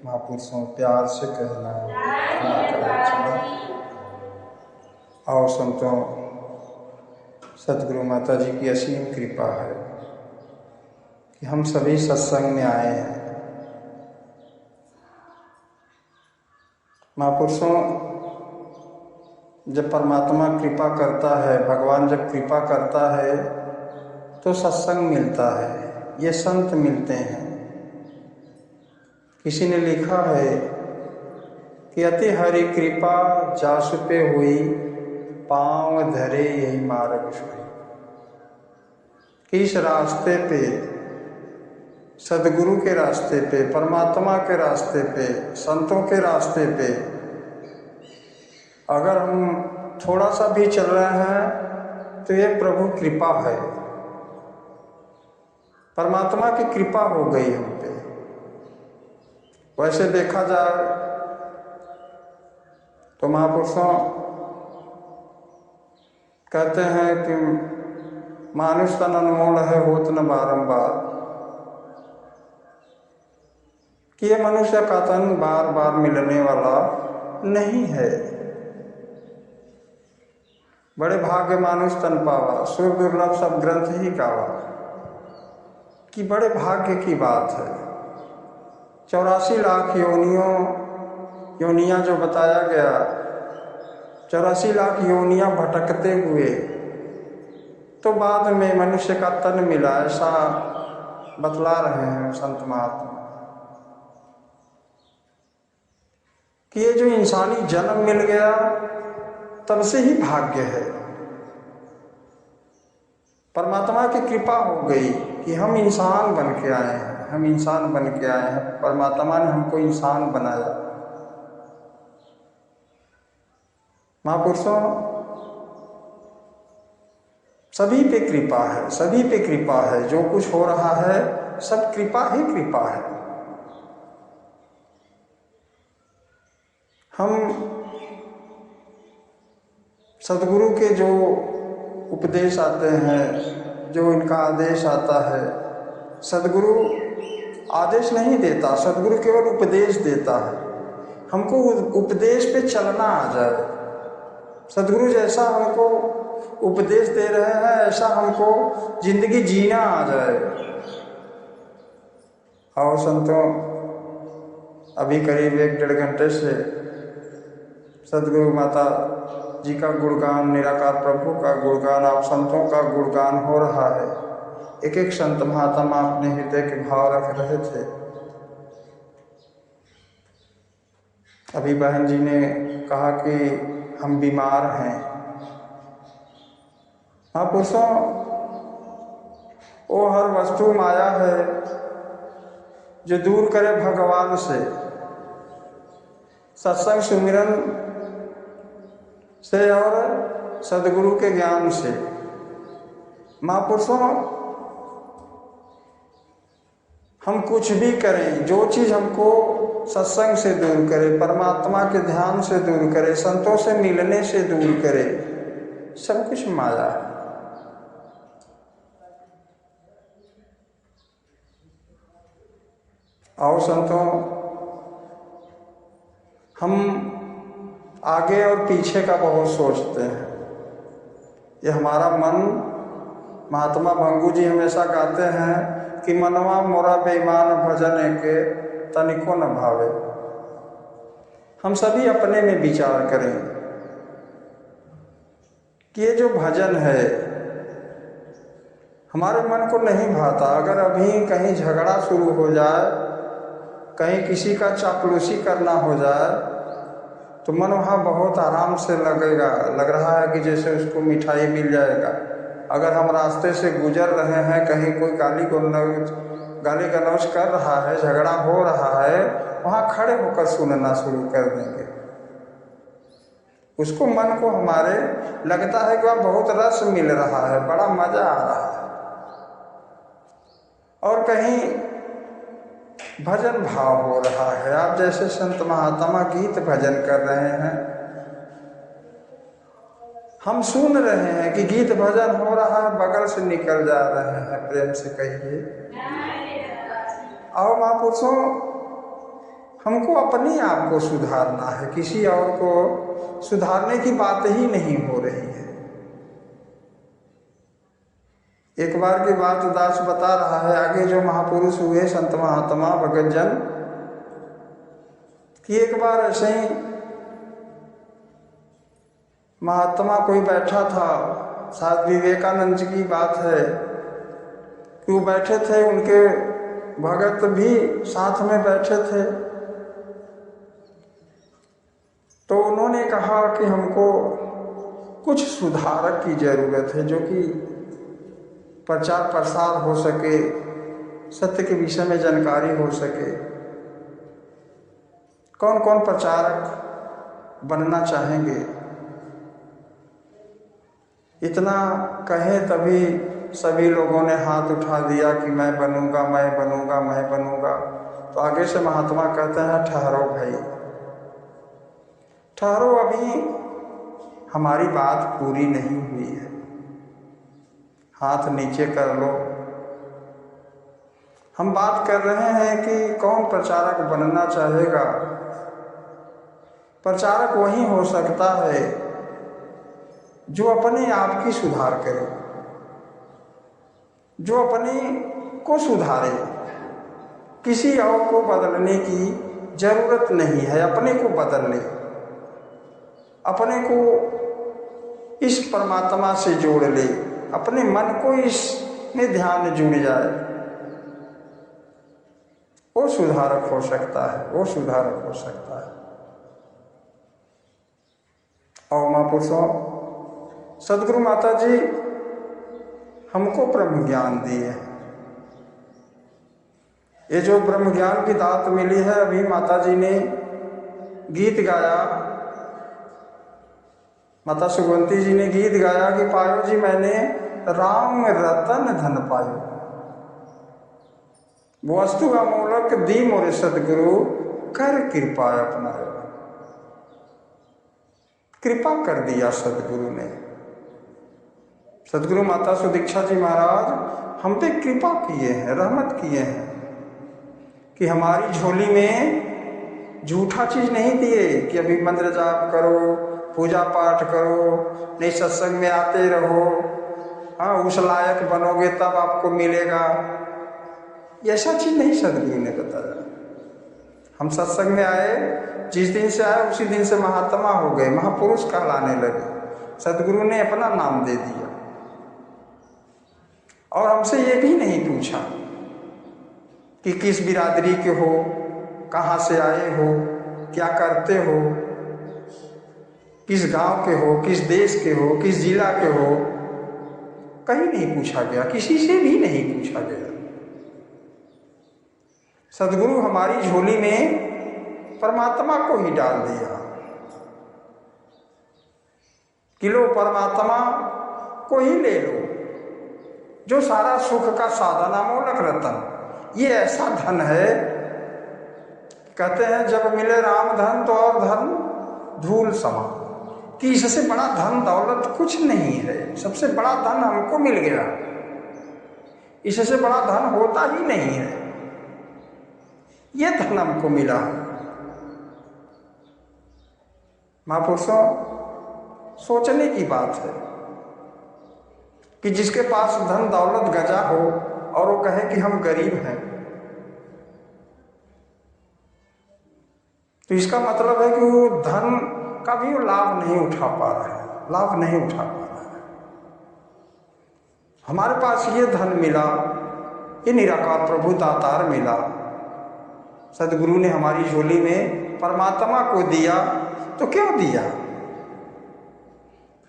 महापुरुषों प्यार से कहना आओ संतों, सतगुरु माता जी की असीम कृपा है कि हम सभी सत्संग में आए हैं। महापुरुषों, जब परमात्मा कृपा करता है, भगवान जब कृपा करता है तो सत्संग मिलता है, ये संत मिलते हैं। किसी ने लिखा है कि अति हरि कृपा जासु पे हुई, पांव धरे यही मार्ग सोई। कि इस रास्ते पे, सदगुरु के रास्ते पे, परमात्मा के रास्ते पे, संतों के रास्ते पे अगर हम थोड़ा सा भी चल रहे हैं तो ये प्रभु कृपा है, परमात्मा की कृपा हो गई हम पे। वैसे देखा जाए तो महापुरुषों कहते हैं कि मानुष तन अनमोल है होत न बारंबार, कि ये मनुष्य का तन बार बार मिलने वाला नहीं है। बड़े भाग्य मानुष तन पावा, सुर दुर्लभ सब ग्रंथ ही गावा। कि बड़े भाग्य की बात है। 84 लाख योनियां जो बताया गया, 84 लाख योनियां भटकते हुए तो बाद में मनुष्य का तन मिला, ऐसा बतला रहे हैं संत महात्मा। कि ये जो इंसानी जन्म मिल गया तब से ही भाग्य है। परमात्मा की कृपा हो गई कि हम इंसान बन के आए हैं, हम इंसान बन के आए हैं। परमात्मा ने हमको इंसान बनाया। महापुरुषों, सभी पे कृपा है, सभी पे कृपा है। जो कुछ हो रहा है सब कृपा ही कृपा है। हम सदगुरु के जो उपदेश आते हैं, जो इनका आदेश आता है, सदगुरु आदेश नहीं देता, सदगुरु केवल उपदेश देता है। हमको उपदेश पे चलना आ जाए। सदगुरु जैसा हमको उपदेश दे रहे हैं ऐसा हमको जिंदगी जीना आ जाए। और संतों, अभी करीब 1-1.5 घंटे से सदगुरु माता जी का गुणगान, निराकार प्रभु का गुणगान, आप संतों का गुणगान हो रहा है। एक एक संत महात्मा अपने हृदय के भाव रख रहे थे। अभी बहन जी ने कहा कि हम बीमार हैं। महापुरुषों, वो हर वस्तु माया है जो दूर करे भगवान से, सत्संग सुमिरन से और सदगुरु के ज्ञान से। महापुरुषों, हम कुछ भी करें, जो चीज़ हमको सत्संग से दूर करे, परमात्मा के ध्यान से दूर करे, संतों से मिलने से दूर करे, सब कुछ माया है। आओ संतों, हम आगे और पीछे का बहुत सोचते हैं। ये हमारा मन, महात्मा भंगू जी हमेशा गाते हैं कि मनवा मोरा बेईमान भजन के तनिको न भावे। हम सभी अपने में विचार करें कि ये जो भजन है हमारे मन को नहीं भाता। अगर अभी कहीं झगड़ा शुरू हो जाए, कहीं किसी का चापलूसी करना हो जाए तो मन वहाँ बहुत आराम से लगेगा। लग रहा है कि जैसे उसको मिठाई मिल जाएगा। अगर हम रास्ते से गुजर रहे हैं, कहीं कोई गाली गलौज कर रहा है, झगड़ा हो रहा है, वहाँ खड़े होकर सुनना शुरू कर देंगे। उसको, मन को हमारे लगता है कि वहाँ बहुत रस मिल रहा है, बड़ा मजा आ रहा है। और कहीं भजन भाव हो रहा है। आप जैसे संत महात्मा गीत भजन कर रहे हैं, हम सुन रहे हैं कि गीत भजन हो रहा है, बगल से निकल जा रहे हैं। प्रेम से कहिए। और महापुरुषों, हमको अपने आप को सुधारना है, किसी और को सुधारने की बात ही नहीं हो रही है। एक बार की बात दास बता रहा है, आगे जो महापुरुष हुए संत महात्मा भगत जन, कि एक बार ऐसे ही महात्मा कोई बैठा था, शायद विवेकानंद जी की बात है, कि वो बैठे थे, उनके भगत भी साथ में बैठे थे। तो उन्होंने कहा कि हमको कुछ सुधारक की ज़रूरत है, जो कि प्रचार प्रसार हो सके, सत्य के विषय में जानकारी हो सके। कौन कौन प्रचारक बनना चाहेंगे? इतना कहें तभी सभी लोगों ने हाथ उठा दिया कि मैं बनूंगा, मैं बनूंगा, मैं बनूंगा। तो आगे से महात्मा कहते हैं, ठहरो भाई, ठहरो, अभी हमारी बात पूरी नहीं हुई है, हाथ नीचे कर लो। हम बात कर रहे हैं कि कौन प्रचारक बनना चाहेगा। प्रचारक वही हो सकता है जो अपने आप की सुधार करे, जो अपने को सुधारे। किसी और को बदलने की जरूरत नहीं है, अपने को बदल ले, अपने को इस परमात्मा से जोड़ ले, अपने मन को इसमें ध्यान जुड़ जाए, वो सुधारक हो सकता है, वो सुधारक हो सकता है। और महापुरुषों, सदगुरु माता जी हमको ब्रह्म ज्ञान दिए। ये जो ब्रह्म ज्ञान की दात मिली है, अभी माता जी ने गीत गाया, माता सुगवंती जी ने गीत गाया कि पायो जी मैंने राम रतन धन पायो, वस्तु अमूलक दी मोरे सदगुरु, कर कृपा अपनायो। कृपा कर दिया सदगुरु ने। सदगुरु माता सुदीक्षा जी महाराज हम पे कृपा किए हैं, रहमत किए हैं, कि हमारी झोली में झूठा चीज नहीं दिए कि अभी मंत्र जाप करो, पूजा पाठ करो, नहीं सत्संग में आते रहो, हाँ उस लायक बनोगे तब आपको मिलेगा। ऐसा चीज नहीं सदगुरु ने बताया। हम सत्संग में आए, जिस दिन से आए उसी दिन से महात्मा हो गए, महापुरुष कहलाने लगे। सदगुरु ने अपना नाम दे दिया और हमसे ये भी नहीं पूछा कि किस बिरादरी के हो, कहाँ से आए हो, क्या करते हो, किस गांव के हो, किस देश के हो, किस जिला के हो, कहीं नहीं पूछा गया, किसी से भी नहीं पूछा गया। सदगुरु हमारी झोली में परमात्मा को ही डाल दिया कि लो परमात्मा को ही ले लो, जो सारा सुख का साधन, अमोलक रतन। ये ऐसा धन है, कहते हैं जब मिले राम धन तो और धन धूल समा, कि इससे बड़ा धन दौलत कुछ नहीं है। सबसे बड़ा धन हमको मिल गया, इससे बड़ा धन होता ही नहीं है। ये धन हमको मिला। महापुरुषों, सोचने की बात है कि जिसके पास धन दौलत गजा हो और वो कहे कि हम गरीब हैं, तो इसका मतलब है कि वो धन का भी वो लाभ नहीं उठा पा रहा है, लाभ नहीं उठा पा रहा है। हमारे पास ये धन मिला, ये निराकार प्रभु दातार मिला, सदगुरु ने हमारी झोली में परमात्मा को दिया। तो क्यों दिया?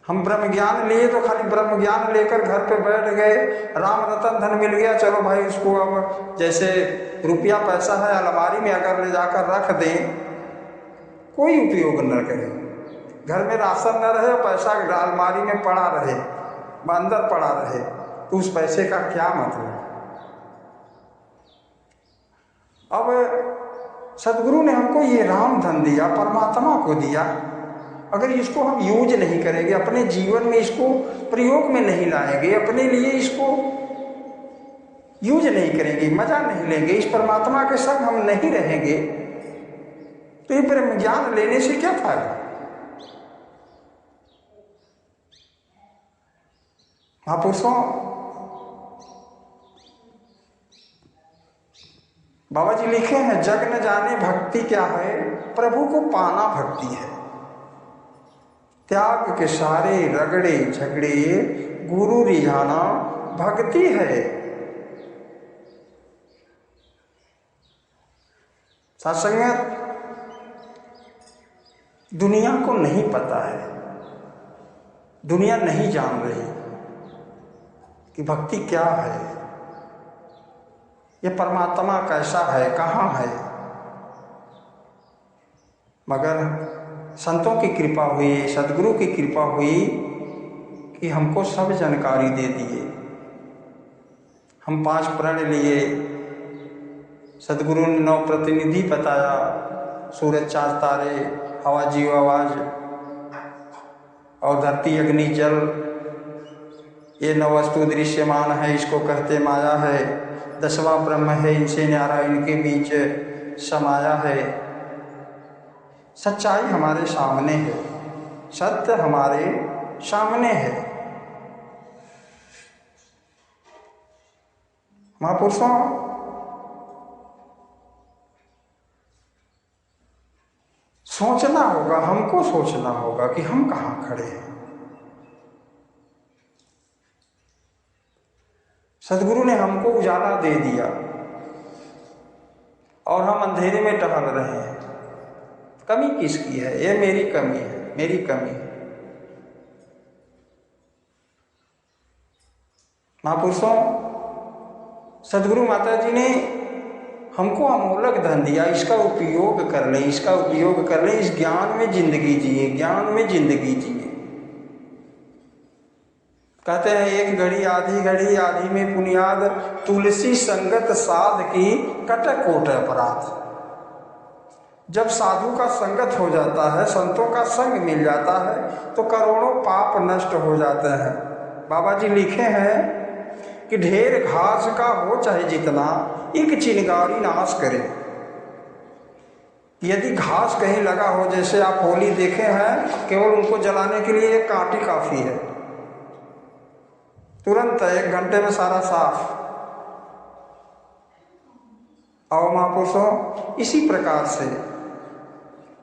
हम ब्रह्म ज्ञान लिए तो खाली ब्रह्म ज्ञान लेकर घर पे बैठ गए, राम रतन धन मिल गया, चलो भाई उसको अब जैसे रुपया पैसा है अलमारी में अगर ले जाकर रख दें, कोई उपयोग न करें। घर में राशन न रहे, पैसा अलमारी में पड़ा रहे, अंदर पड़ा रहे, तो उस पैसे का क्या मतलब? अब सदगुरु ने हमको ये राम धन दिया, परमात्मा को दिया। अगर इसको हम यूज नहीं करेंगे, अपने जीवन में इसको प्रयोग में नहीं लाएंगे, अपने लिए इसको यूज नहीं करेंगे, मजा नहीं लेंगे, इस परमात्मा के संग हम नहीं रहेंगे, तो ये ब्रह्म ज्ञान लेने से क्या फायदा? महापुरुषों, बाबा जी लिखे हैं, जग न जाने भक्ति क्या है, प्रभु को पाना भक्ति है। त्याग के सारे रगड़े झगड़े गुरु रिझाना भक्ति है। सत्संगत दुनिया को नहीं पता है, दुनिया नहीं जान रही कि भक्ति क्या है, ये परमात्मा कैसा है, कहाँ है। मगर संतों की कृपा हुई, सदगुरु की कृपा हुई कि हमको सब जानकारी दे दिए। हम 5 प्रण लिए, सदगुरु ने 9 प्रतिनिधि बताया, सूरज चाँद तारे, हवा जीव आवाज और धरती अग्नि जल, ये 9 वस्तु दृश्यमान है, इसको कहते माया है। 10वां ब्रह्म है, इनसे न्यारा इनके बीच समाया है। सच्चाई हमारे सामने है, सत्य हमारे सामने है। महापुरुषों, सोचना होगा, हमको सोचना होगा कि हम कहाँ खड़े हैं। सदगुरु ने हमको उजाला दे दिया और हम अंधेरे में टहल रहे हैं। कमी किसकी है? ये मेरी कमी है, मेरी कमी है। महापुरुषों, सदगुरु माता जी ने हमको अमोलक धन दिया, इसका उपयोग कर लें, इसका उपयोग कर लें, इस ज्ञान में जिंदगी जिए, ज्ञान में जिंदगी जिए। कहते हैं, एक घड़ी आधी घड़ी, आधी में पुनियाद, तुलसी संगत साध की कटक कोट अपराध। जब साधु का संगत हो जाता है, संतों का संग मिल जाता है, तो करोड़ों पाप नष्ट हो जाते हैं। बाबा जी लिखे हैं कि ढेर घास का हो चाहे जितना, एक चिनगारी नाश करे। यदि घास कहीं लगा हो, जैसे आप होली देखे हैं, केवल उनको जलाने के लिए एक कांटी काफी है, तुरंत 1 घंटे में सारा साफ। और महापुरुषों, इसी प्रकार से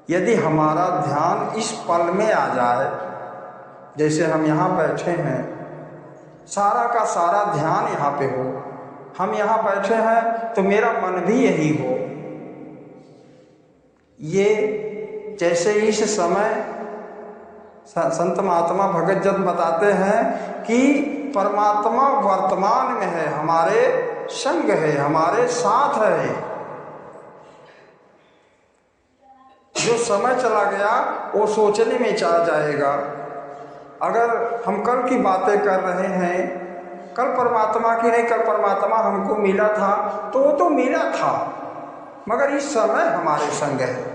यदि हमारा ध्यान इस पल में आ जाए, जैसे हम यहाँ बैठे हैं, सारा का सारा ध्यान यहाँ पे हो, हम यहाँ बैठे हैं तो मेरा मन भी यही हो। ये जैसे इस समय संत महात्मा भगत जन बताते हैं कि परमात्मा वर्तमान में है, हमारे संग है, हमारे साथ है। जो समय चला गया वो सोचने में चला जाएगा। अगर हम कल की बातें कर रहे हैं, कल परमात्मा की नहीं, कल परमात्मा हमको मिला था, तो वो तो मिला था, मगर इस समय हमारे संग है।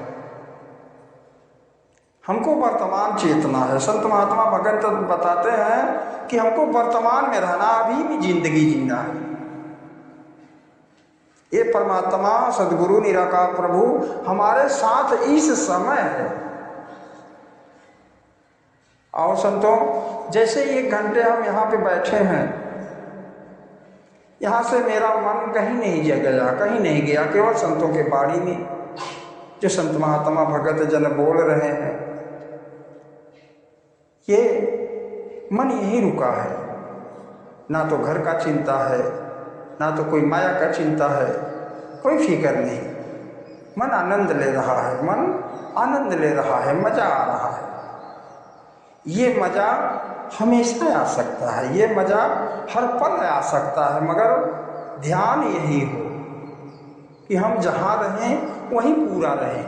हमको वर्तमान चेतना है। संत महात्मा भगत बताते हैं कि हमको वर्तमान में रहना, अभी भी जिंदगी जीना है। ये परमात्मा सदगुरु निराकार प्रभु हमारे साथ इस समय है। और संतों, जैसे 1 घंटे हम यहाँ पे बैठे हैं, यहाँ से मेरा मन कहीं नहीं गया, कहीं नहीं गया, केवल संतों के बाणी में जो संत महात्मा भगत जन बोल रहे हैं, ये मन यहीं रुका है। ना तो घर का चिंता है, ना तो कोई माया का चिंता है, कोई फिक्र नहीं। मन आनंद ले रहा है, मन आनंद ले रहा है, मजा आ रहा है। ये मजा हमेशा आ सकता है, ये मजा हर पल आ सकता है, मगर ध्यान यही हो कि हम जहाँ रहें वहीं पूरा रहें,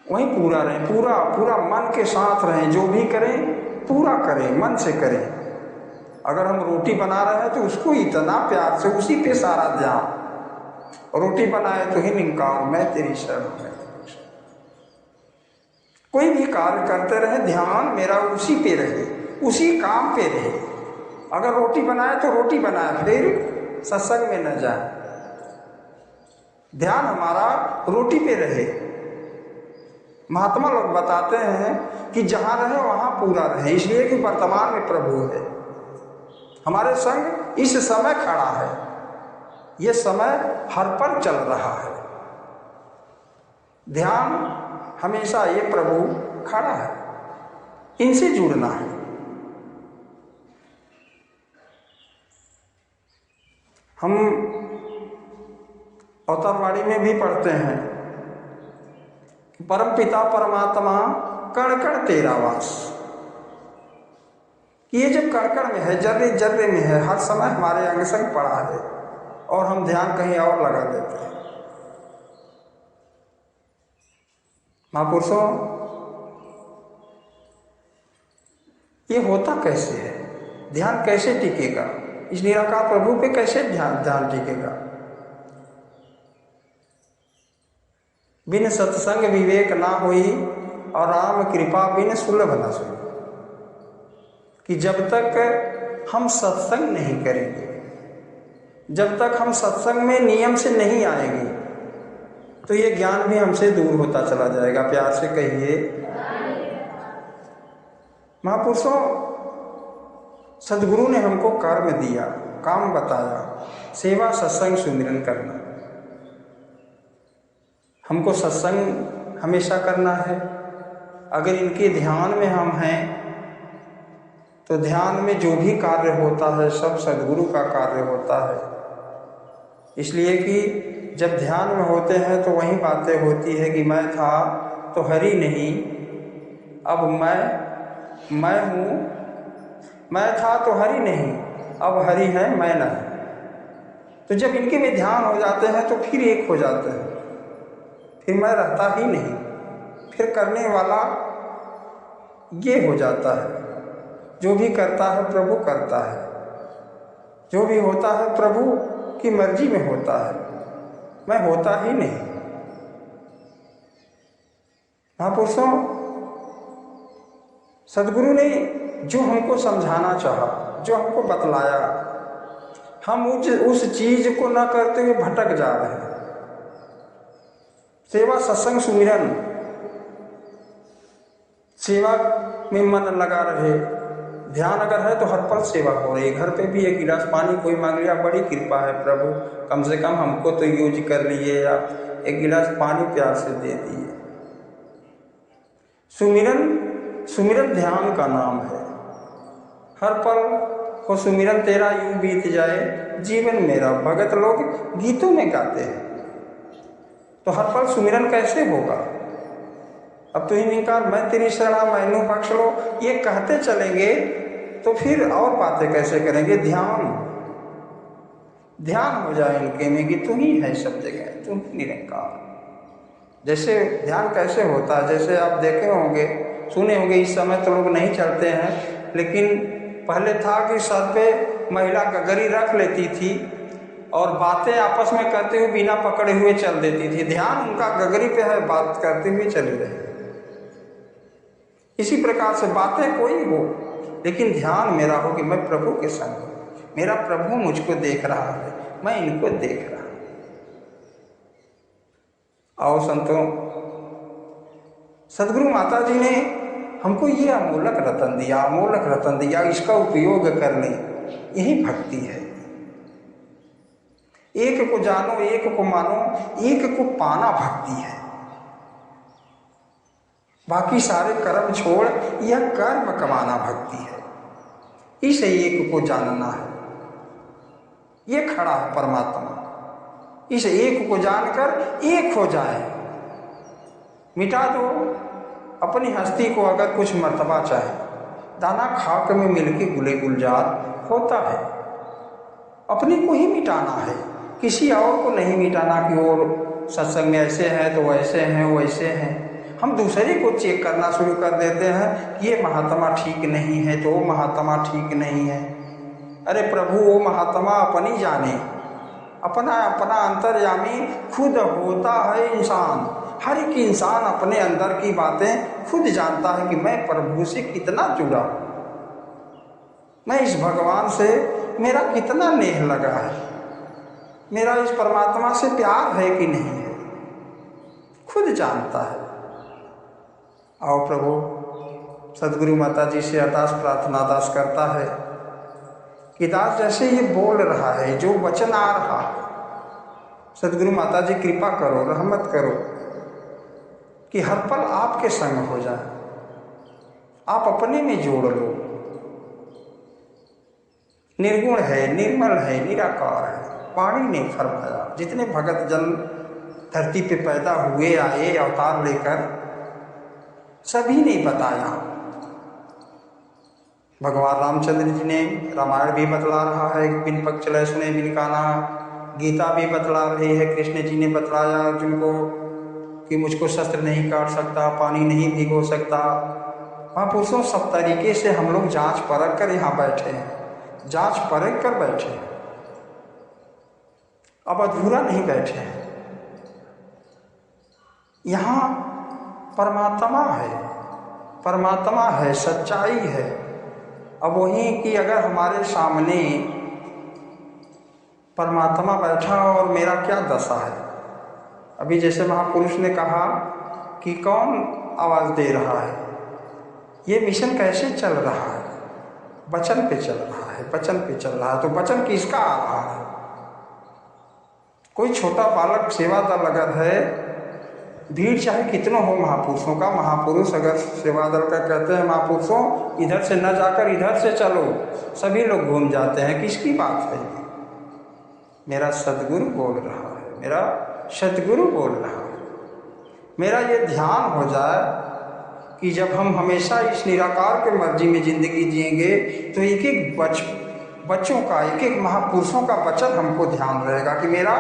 वहीं पूरा रहें, पूरा मन के साथ रहें। जो भी करें पूरा करें, मन से करें। अगर हम रोटी बना रहे हैं तो उसको इतना प्यार से, उसी पे सारा ध्यान। रोटी बनाए तो ही निंकार, मैं तेरी शरण में। कोई भी कार्य करते रहे, ध्यान मेरा उसी पे रहे, उसी काम पे रहे। अगर रोटी बनाए तो रोटी बनाए, फिर सत्संग में न जाए। ध्यान हमारा रोटी पे रहे। महात्मा लोग बताते हैं कि जहाँ रहे वहाँ पूरा रहे, इसलिए कि वर्तमान में प्रभु है, हमारे संग इस समय खड़ा है, ये समय हर पल चल रहा है। ध्यान हमेशा ये प्रभु खड़ा है, इनसे जुड़ना है। हम अवतारवाणी में भी पढ़ते हैं कि परम पिता परमात्मा कण कण तेरा वास। ये जब कण कण में है, जर्रे जर्रे में है, हर समय हमारे अंग संग पड़ा है और हम ध्यान कहीं और लगा देते हैं। महापुरुषों, ये होता कैसे है? ध्यान कैसे टिकेगा? इस निराकार प्रभु पे कैसे ध्यान टिकेगा? बिन सत्संग विवेक ना होई और राम कृपा बिन सुलभ न सोई। कि जब तक हम सत्संग नहीं करेंगे, जब तक हम सत्संग में नियम से नहीं आएंगे, तो ये ज्ञान भी हमसे दूर होता चला जाएगा। प्यार से कहिए। महापुरुषों, सदगुरु ने हमको कर्म दिया, काम बताया, सेवा सत्संग सुमिरन करना। हमको सत्संग हमेशा करना है। अगर इनके ध्यान में हम हैं तो ध्यान में जो भी कार्य होता है सब सदगुरु का कार्य होता है। इसलिए कि जब ध्यान में होते हैं तो वही बातें होती है कि मैं था तो हरि नहीं, अब मैं हूँ। मैं था तो हरि नहीं, अब हरि है मैं नहीं। तो जब इनके में ध्यान हो जाते हैं तो फिर एक हो जाते हैं, फिर मैं रहता ही नहीं, फिर करने वाला ये हो जाता है। जो भी करता है प्रभु करता है, जो भी होता है प्रभु की मर्जी में होता है, मैं होता ही नहीं। महापुरुषों, सदगुरु ने जो हमको समझाना चाहा, जो हमको बतलाया, हम उस चीज को न करते हुए भटक जा रहे हैं। सेवा सत्संग सुमिरन, सेवा में मन लगा रहे। ध्यान अगर है तो हर पल सेवा हो रही है। घर पे भी एक गिलास पानी कोई मांग लिया, बड़ी कृपा है प्रभु, कम से कम हमको तो यूज कर लिए, या एक गिलास पानी प्यार से दे दिए। सुमिरन ध्यान का नाम है। हर पल हो सुमिरन तेरा यूं बीत जाए जीवन मेरा, भगत लोग गीतों में गाते हैं। तो हर पल सुमिरन कैसे होगा? अब तो ही निकार मैं तेरी शरणा मैनू बख्श लो, ये कहते चलेंगे तो फिर और बातें कैसे करेंगे? ध्यान हो जाए इनके में कि तू ही है सब जगह, तू ही निरंकार। जैसे ध्यान कैसे होता है, जैसे आप देखे होंगे, सुने होंगे, इस समय तो लोग नहीं चलते हैं, लेकिन पहले था कि सर पे महिला गगरी रख लेती थी और बातें आपस में करते हुए बिना पकड़े हुए चल देती थी। ध्यान उनका गगरी पे है, बात करते हुए चली रही। इसी प्रकार से बातें कोई हो, लेकिन ध्यान मेरा हो कि मैं प्रभु के संग हूँ, मेरा प्रभु मुझको देख रहा है, मैं इनको देख रहा हूँ। आओ संतों, सदगुरु माता जी ने हमको ये अमोलक रतन दिया, इसका उपयोग कर लें, यही भक्ति है। एक को जानो, एक को मानो, एक को पाना भक्ति है। बाकी सारे कर्म छोड़ यह कर्म कमाना भक्ति है। इस एक को जानना है, ये खड़ा है परमात्मा। इस एक को जानकर एक हो जाए। मिटा दो अपनी हस्ती को अगर कुछ मर्तबा चाहे, दाना खाक में मिलके गुले गुलजार होता है। अपने को ही मिटाना है, किसी और को नहीं मिटाना कि और सत्संग में ऐसे हैं तो वैसे हैं वैसे हैं। हम दूसरे को चेक करना शुरू कर देते हैं कि ये महात्मा ठीक नहीं है तो वो महात्मा ठीक नहीं है। अरे प्रभु, वो महात्मा अपनी जाने, अपना अपना अंतर्यामी खुद होता है इंसान। हर एक इंसान अपने अंदर की बातें खुद जानता है कि मैं प्रभु से कितना जुड़ा हूँ, मैं इस भगवान से मेरा कितना नेह लगा है, मेरा इस परमात्मा से प्यार है कि नहीं है, खुद जानता है। आओ प्रभु, सदगुरु माता जी से अरदास प्रार्थना दास करता है कि दास जैसे ये बोल रहा है, जो वचन आ रहा है, सदगुरु माता जी कृपा करो, रहमत करो कि हर पल आपके संग हो जाए, आप अपने में जोड़ लो। निर्गुण है, निर्मल है, निराकार है, वाणी ने फरमाया। जितने भगत जन धरती पे पैदा हुए आए अवतार लेकर, सभी ने बताया। भगवान रामचंद्र जी ने रामायण भी बतला रहा है, बिन पग चले सुने बिन काना। गीता भी बतला रही है, कृष्ण जी ने बतलाया अर्जुन को कि मुझको शस्त्र नहीं काट सकता, पानी नहीं भिगो सकता। महापुरुषों, सब तरीके से हम लोग जांच परख कर यहाँ बैठे हैं, जांच परख कर बैठे हैं, अब अधूरा नहीं बैठे हैं। यहाँ परमात्मा है, परमात्मा है, सच्चाई है। अब वहीं कि अगर हमारे सामने परमात्मा बैठा और मेरा क्या दशा है। अभी जैसे महापुरुष ने कहा कि कौन आवाज़ दे रहा है, ये मिशन कैसे चल रहा है, वचन पे चल रहा है, वचन पे चल रहा है। तो वचन किसका आ रहा है? कोई छोटा बालक सेवा दल अगर है, भीड़ चाहे कितना हो महापुरुषों का, महापुरुष अगर सेवा दल का कहते हैं महापुरुषों इधर से न जाकर इधर से चलो, सभी लोग घूम जाते हैं। किसकी बात है ये? मेरा सद्गुरु बोल रहा है, मेरा सद्गुरु बोल रहा है। मेरा ये ध्यान हो जाए कि जब हम हमेशा इस निराकार के मर्जी में ज़िंदगी जिएंगे तो एक एक बच्चों का, एक एक महापुरुषों का वचन हमको ध्यान रहेगा कि मेरा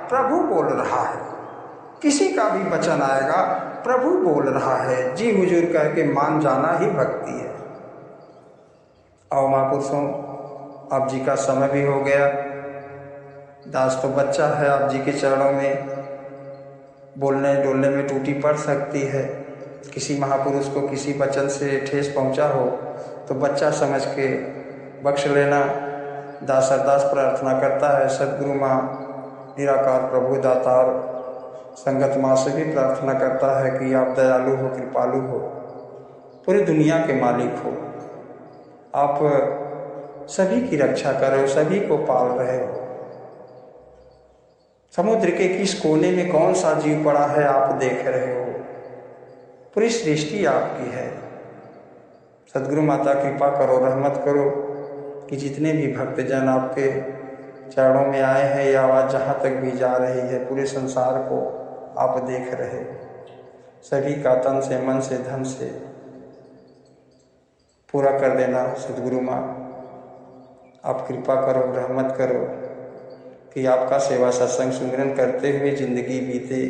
प्रभु बोल रहा है। किसी का भी वचन आएगा, प्रभु बोल रहा है, जी हुजूर करके मान जाना ही भक्ति है। आओ महापुरुषों, आप जी का समय भी हो गया। दास तो बच्चा है, आप जी के चरणों में बोलने डोलने में टूटी पड़ सकती है। किसी महापुरुष को किसी वचन से ठेस पहुंचा हो तो बच्चा समझ के बख्श लेना। दास अरदास प्रार्थना करता है, सद्गुरु माँ निराकार प्रभु दातार संगत माँ से भी प्रार्थना करता है कि आप दयालु हो, कृपालु हो, पूरी दुनिया के मालिक हो, आप सभी की रक्षा कर रहे हो, सभी को पाल रहे हो। समुद्र के किस कोने में कौन सा जीव पड़ा है आप देख रहे हो, पूरी सृष्टि आपकी है। सद्गुरु माता कृपा करो, रहमत करो कि जितने भी भक्तजन आपके चरणों में आए हैं, ये आवाज़ जहाँ तक भी जा रही है, पूरे संसार को आप देख रहे हो। सभी का तन से, मन से, धन से पूरा कर देना। सद्गुरु माँ आप कृपा करो, रहमत करो कि आपका सेवा सत्संग सुमिरन करते हुए ज़िंदगी बीते,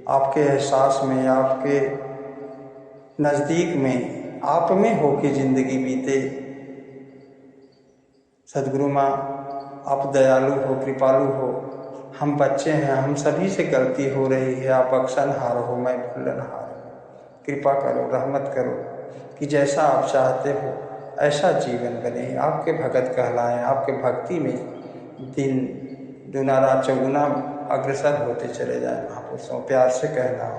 आपके एहसास में, आपके नज़दीक में, आप में हो के ज़िंदगी बीते। सद्गुरु माँ आप दयालु हो, कृपालु हो। हम बच्चे हैं, हम सभी से गलती हो रही है, आप अक्सनहार हो, मैं भूलनहार हूँ। कृपा करो, रहमत करो कि जैसा आप चाहते हो ऐसा जीवन बने, आपके भगत कहलाएं, आपके भक्ति में दिन दुना रात चौगुना अग्रसर होते चले जाएं। महापुरुषों प्यार से कहना,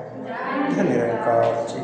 धन्य निरंकार जी।